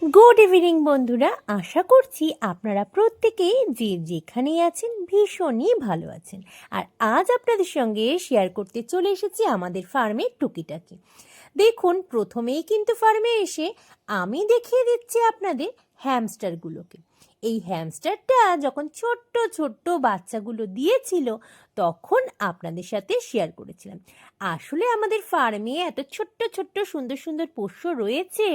Good evening বন্ধুরা, আশা করছি আপনারা প্রত্যেকেই যে যেখানেই আছেন ভীষণই ভালো আছেন। আর আজ আপনাদের সঙ্গে শেয়ার করতে চলে এসেছি আমাদের ফার্মের টুকিটাকি। দেখুন, প্রথমেই কিন্তু ফার্মে এসে আমি দেখিয়ে দিচ্ছি আপনাদের হ্যামস্টারগুলোকে। এই হ্যামস্টারটা যখন ছোট্ট ছোট্ট বাচ্চাগুলো দিয়েছিল তখন আপনাদের সাথে শেয়ার করেছিলাম। আসলে আমাদের ফার্মে এত ছোট্ট ছোট্ট সুন্দর সুন্দর পোষ্য রয়েছে,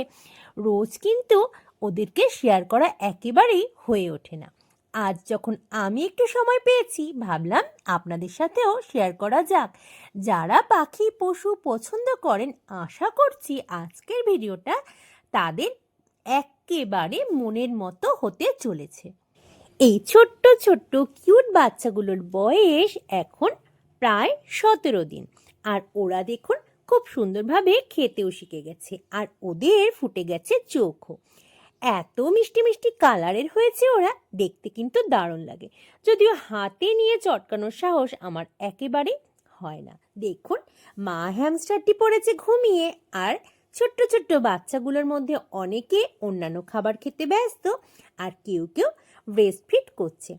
রোজ কিন্তু ওদেরকে শেয়ার করা একেবারেই হয়ে ওঠে না। আজ যখন আমি একটু সময় পেয়েছি ভাবলাম আপনাদের সাথেও শেয়ার করা যাক। যারা পাখি পশু পছন্দ করেন, আশা করছি আজকের ভিডিওটা তাদের একেবারে মনের মতো হতে চলেছে। এই ছোট্ট ছোট্ট কিউট বাচ্চাগুলোর বয়স এখন প্রায় 17 দিন। আর ওরা দেখুন খুব সুন্দরভাবে খেতেও শিখে গেছে, আর ওদের ফুটে গেছে চোখও। এত মিষ্টি মিষ্টি কালারের হয়েছে ওরা, দেখতে কিন্তু দারুণ লাগে। যদিও হাতে নিয়ে চটকানোর সাহস আমার একেবারেই হয় না। দেখুন, মা হ্যামস্টারটি পড়েছে ঘুমিয়ে, আর ছোট্ট ছোট্ট বাচ্চাগুলোর মধ্যে অনেকে অন্যান্য খাবার খেতে ব্যস্ত, আর কেউ কেউ ব্রেস্ট ফিড করছে।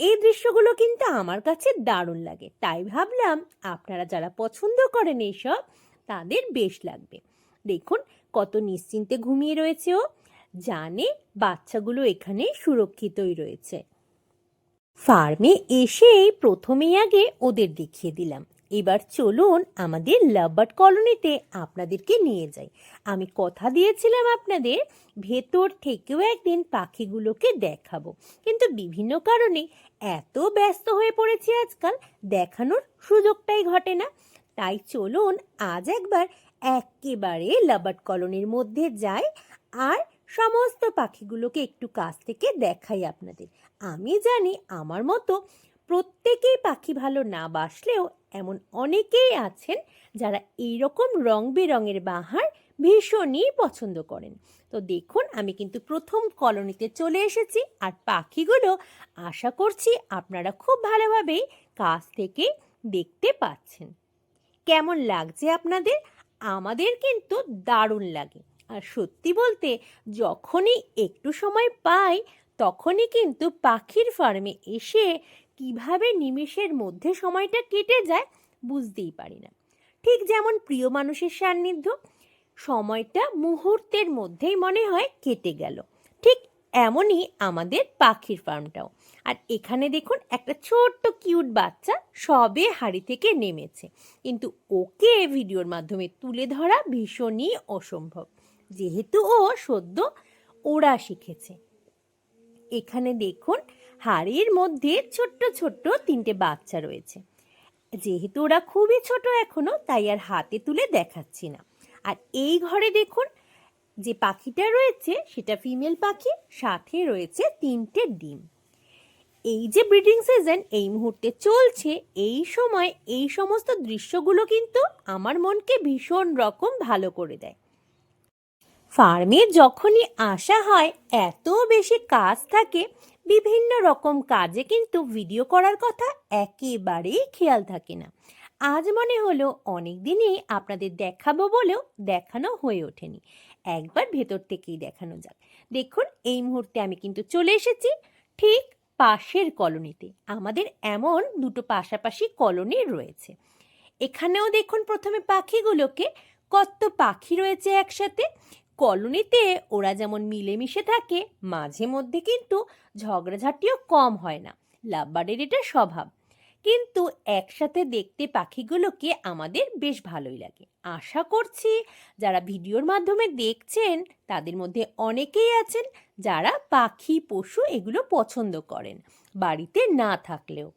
এই দৃশ্যগুলো কিন্তু আমার কাছে দারুণ লাগে, তাই ভাবলাম আপনারা যারা পছন্দ করেন এইসব তাদের বেশ লাগবে। দেখুন কত নিশ্চিন্তে ঘুমিয়ে রয়েছে ও, জানে বাচ্চাগুলো এখানে সুরক্ষিতই রয়েছে। ফার্মে এসেই প্রথমেই আগে ওদের দেখিয়ে দিলাম। এবার চলুন আমাদের লাভবার্ড কলোনিতে আপনাদেরকে নিয়ে যাই। আমি কথা দিয়েছিলাম আপনাদের ভেতর থেকেও একদিন পাখিগুলোকে দেখাবো, কিন্তু বিভিন্ন কারণে এত ব্যস্ত হয়ে পড়েছি আজকাল, দেখানোর সুযোগটাই ঘটে না। তাই চলুন আজ একবার একেবারে লাভবার্ড কলোনির মধ্যে যাই, আর সমস্ত পাখিগুলোকে একটু কাছ থেকে দেখাই আপনাদের। আমি জানি আমার মতো প্রত্যেকেই পাখি ভালো না বাসলেও এমন অনেকেই আছেন যারা এইরকম রং বেরঙের বাহার ভীষণই পছন্দ করেন। তো দেখুন, আমি কিন্তু প্রথম কলোনিতে চলে এসেছি, আর পাখিগুলো আশা করছি আপনারা খুব ভালোভাবেই কাছ থেকে দেখতে পাচ্ছেন। কেমন লাগছে আপনাদের? আমাদের কিন্তু দারুণ লাগে। আর সত্যি বলতে যখনই একটু সময় পাই তখনই কিন্তু পাখির ফার্মে এসে কিভাবে নিমেষের মধ্যে সময়টা কেটে যায় বুঝতেই পারি না। ঠিক যেমন প্রিয় মানুষের সান্নিধ্য, সময়টা মুহূর্তের মধ্যেই মনে হয় কেটে গেল, ঠিক এমনই আমাদের পাখির ফার্মটাও। আর এখানে দেখুন একটা ছোট্ট কিউট বাচ্চা সবে হাড়ি থেকে নেমেছে, কিন্তু ওকে ভিডিওর মাধ্যমে তুলে ধরা ভীষণই অসম্ভব, যেহেতু ও সদ্য ওড়া শিখেছে। এখানে দেখুন হাড়ির মধ্যে ছোট্ট ছোট্ট 3টে বাচ্চা রয়েছে। যেহেতু ওরা খুবই ছোট এখনো, তাই আর হাতে তুলে দেখাচ্ছি না। আর এই ঘরে দেখুন যে পাখিটা রয়েছে সেটা ফিমেল পাখি, সাথে রয়েছে 3টে ডিম। এই যে ব্রিডিং সিজন এই মুহূর্তে চলছে, এই সময় এই সমস্ত দৃশ্যগুলো কিন্তু আমার মনকে ভীষণ রকম ভালো করে দেয়। ফার্মে যখনই আসা হয় এত বেশি কাজ থাকে, বিভিন্ন রকম কাজে কিন্তু ভিডিও করার কথা একেবারেই খেয়াল থাকে না। আজ মনে হলো অনেক দিনই আপনাদের দেখাবো বলেও দেখানো হয়ে ওঠেনি, একবার ভেতর থেকেই দেখানো যাক। দেখুন, এই মুহূর্তে আমি কিন্তু চলে এসেছি ঠিক পাশের কলোনিতে। আমাদের এমন দুটো পাশাপাশি কলোনি রয়েছে। এখানেও দেখুন প্রথমে পাখিগুলোকে, কত পাখি রয়েছে একসাথে। কলোনিতে ওরা যেমন মিলেমিশে থাকে, মাঝে মধ্যে কিন্তু ঝগড়াঝাটিও কম হয় না, লাভবার্ডের এটা স্বভাব। কিন্তু একসাথে দেখতে পাখিগুলোকে আমাদের বেশ ভালোই লাগে। আশা করছি যারা ভিডিওর মাধ্যমে দেখছেন তাদের মধ্যে অনেকেই আছেন যারা পাখি পশু এগুলো পছন্দ করেন, বাড়িতে না থাকলেও।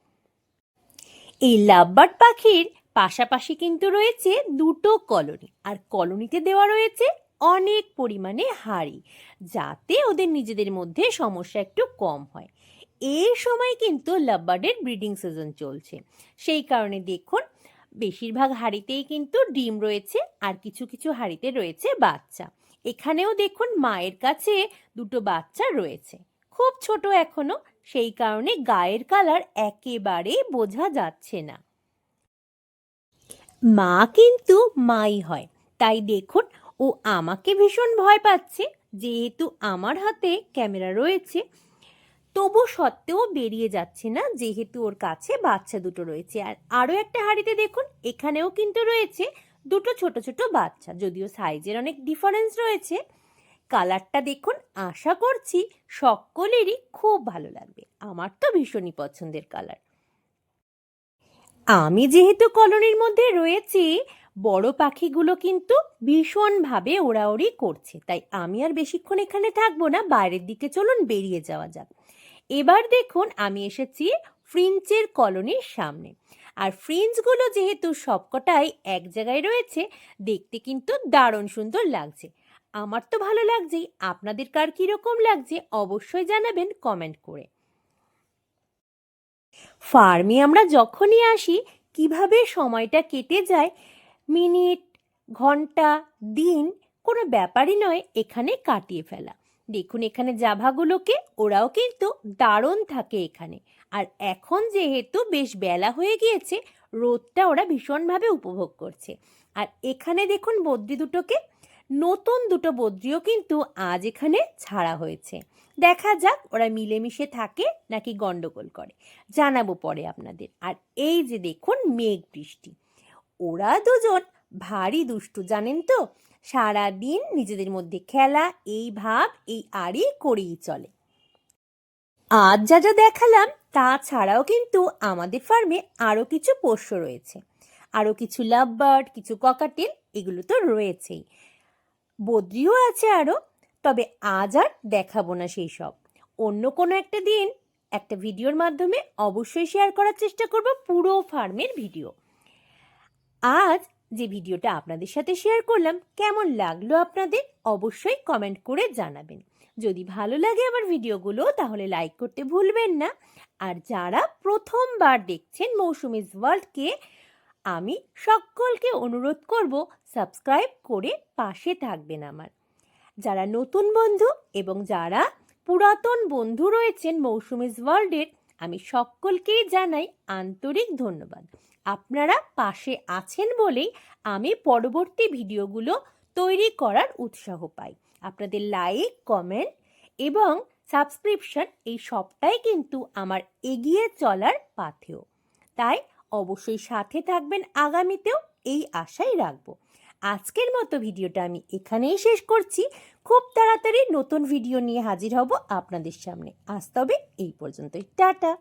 এই লাভবার্ড পাখির পাশাপাশি কিন্তু রয়েছে দুটো কলোনি, আর কলোনিতে দেওয়া রয়েছে অনেক পরিমাণে হাঁড়ি, যাতে ওদের নিজেদের মধ্যে সমস্যা একটু কম হয়। এই সময় কিন্তু লাভবার্ডের ব্রিডিং সিজন চলছে, সেই কারণে দেখুন বেশিরভাগ হাঁড়িতেই কিন্তু ডিম রয়েছে, আর কিছু কিছু হাঁড়িতে রয়েছে বাচ্চা। এখানেও দেখুন মায়ের কাছে দুটো বাচ্চা রয়েছে, খুব ছোট এখনো, সেই কারণে গায়ের কালার একেবারেই বোঝা যাচ্ছে না। মা কিন্তু মাই হয়, তাই দেখুন ও আমাকে ভীষণ ভয় পাচ্ছে, যেহেতু আমার হাতে ক্যামেরা রয়েছে তবু সত্ত্বেও বেরিয়ে যাচ্ছে না, যেহেতু ওর কাছে বাচ্চা দুটো রয়েছে। আর আরও একটা হাঁড়িতে দেখুন, এখানেও কিন্তু রয়েছে দুটো ছোট ছোট বাচ্চা, যদিও সাইজের অনেক ডিফারেন্স রয়েছে। কালারটা দেখুন, আশা করছি সকলেরই খুব ভালো লাগবে। আমার তো ভীষণই পছন্দের কালার। আমি যেহেতু কলোনির মধ্যে রয়েছি, বড় পাখিগুলো কিন্তু ভীষণভাবে ওড়াউড়ি করছে, তাই আমি আর বেশিক্ষণ এখানে থাকবো না, বাইরের দিকে চলুন বেরিয়ে যাওয়া যাক। এবার দেখুন, আমি এসেছি ফ্রিঞ্চের কলোনির সামনে। আর ফ্রিঞ্চগুলো যেহেতু সবকটাই এক জায়গায় রয়েছে, দেখতে কিন্তু দারুণ সুন্দর লাগছে। আমার তো ভালো লাগছেই, আপনাদের কার কীরকম লাগছে অবশ্যই জানাবেন কমেন্ট করে। ফার্মে আমরা যখনই আসি কিভাবে সময়টা কেটে যায়, মিনিট, ঘন্টা, দিন কোনো ব্যাপারই নয় এখানে কাটিয়ে ফেলা। দেখুন এখানে জাভাগুলোকে, ওরাও কিন্তু দারুণ থাকে এখানে। আর এখন যেহেতু বেশ বেলা হয়ে গিয়েছে, রোদটা ওরা ভীষণভাবে উপভোগ করছে। আর এখানে দেখুন বদ্রি দুটোকে, নতুন দুটো বদ্রিও কিন্তু আজ এখানে ছাড়া হয়েছে। দেখা যাক ওরা মিলেমিশে থাকে নাকি গন্ডগোল করে, জানাবো পরে আপনাদের। আর এই যে দেখুন মেঘ বৃষ্টি, ওরা দুজন ভারী দুষ্টু জানেন তো, সারা দিন নিজেদের মধ্যে খেলা, এই ভাব এই আড়ি করেই চলে। আজ যা যা দেখালাম তা ছাড়াও কিন্তু আমাদের ফার্মে আরও কিছু পোষ্য রয়েছে, আরও কিছু লাভ বার্ড, কিছু ককাটেল, এগুলো তো রয়েছেই, বদ্রিও আছে আরও। তবে আজ আর দেখাবো না সেই সব, অন্য কোনো একটা দিন একটা ভিডিওর মাধ্যমে অবশ্যই শেয়ার করার চেষ্টা করব পুরো ফার্মের ভিডিও। আজ যে ভিডিওটা আপনাদের সাথে শেয়ার করলাম কেমন লাগলো আপনাদের অবশ্যই কমেন্ট করে জানাবেন। যদি ভালো লাগে আমার ভিডিওগুলো তাহলে লাইক করতে ভুলবেন না। আর যারা প্রথমবার দেখছেন মৌসুমিজ ওয়ার্ল্ডকে, আমি সকলকে অনুরোধ করব সাবস্ক্রাইব করে পাশে থাকবেন আমার। যারা নতুন বন্ধু এবং যারা পুরাতন বন্ধু রয়েছেন মৌসুমিজ ওয়ার্ল্ডের, আমি সকলকেই জানাই আন্তরিক ধন্যবাদ। আপনারা পাশে আছেন বলেই আমি পরবর্তী ভিডিওগুলো তৈরি করার উৎসাহ পাই। আপনাদের লাইক, কমেন্ট এবং সাবস্ক্রিপশন এই সবটাই কিন্তু আমার এগিয়ে চলার পাথেয়। তাই অবশ্যই সাথে থাকবেন, আগামীতেও এই আশাই রাখবো। আজকের মতো ভিডিওটা আমি এখানেই শেষ করছি। খুব তাড়াতাড়ি নতুন ভিডিও নিয়ে হাজির হব আপনাদের সামনে। আজ তবে এই পর্যন্তই, টাটা।